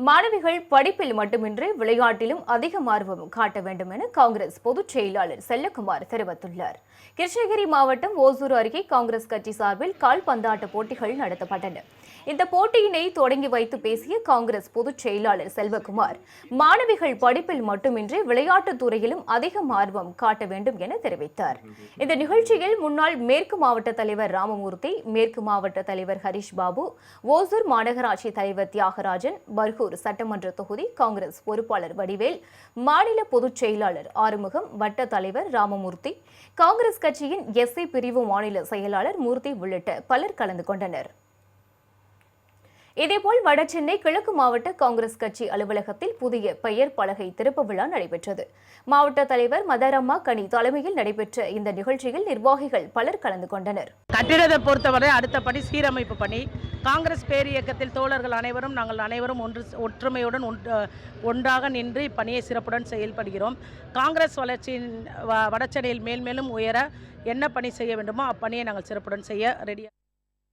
மாணவிகள் படிப்பில் மட்டுமின்றி விளையாட்டிலும் அதிக ஆர்வம் காட்ட வேண்டும் என காங்கிரஸ் பொதுச் செயலாளர் செல்லக்குமார் தெரிவித்துள்ளார். கிருஷ்ணகிரி மாவட்டம் ஓசூர் அருகே காங்கிரஸ் கட்சி சார்பில் கால்பந்தாட்ட போட்டிகள் நடத்தப்பட்டன. இந்த போட்டியினை தொடங்கி வைத்து பேசிய காங்கிரஸ் பொதுச் செயலாளர் செல்வகுமார், மாணவிகள் படிப்பில் மட்டுமின்றி விளையாட்டுத் துறையிலும் அதிக ஆர்வம் காட்ட வேண்டும் என தெரிவித்தார். இந்த நிகழ்ச்சியில் முன்னாள் மேற்கு மாவட்ட தலைவர் ராமமூர்த்தி, மேற்கு மாவட்ட தலைவர் ஹரிஷ் பாபு, ஓசூர் மாநகராட்சி தலைவர் தியாகராஜன், பர்கூர் சட்டமன்ற தொகுதி காங்கிரஸ் பொறுப்பாளர் வடிவேல், மாநில பொதுச் செயலாளர் ஆறுமுகம், வட்ட தலைவர் ராமமூர்த்தி, காங்கிரஸ் கட்சியின் எஸ்சி பிரிவு மாநில செயலாளர் மூர்த்தி உள்ளிட்ட பலர் கலந்து கொண்டனர். இதேபோல் வடசென்னை கிழக்கு மாவட்ட காங்கிரஸ் கட்சி அலுவலகத்தில் புதிய பெயர் பலகை திறப்பு விழா நடைபெற்றது. மாவட்ட தலைவர் மதரம்மா கனி தலைமையில் நடைபெற்ற இந்த நிகழ்ச்சியில் நிர்வாகிகள் பலர் கலந்து கொண்டனர். கட்டிடத்தை பொறுத்தவரை அடுத்த பணி சீரமைப்பு பணி. காங்கிரஸ் பேரியக்கத்தில் தோழர்கள் நாங்கள் அனைவரும் ஒற்றுமையுடன் ஒன்றாக நின்று இப்பணியை சிறப்புடன் செயல்படுகிறோம். காங்கிரஸ் வளர்ச்சியின் வடசென்னையில் மேல்மேலும் உயர என்ன பணி செய்ய வேண்டுமோ அப்பணியை நாங்கள் சிறப்புடன் செய்ய ரெடியாக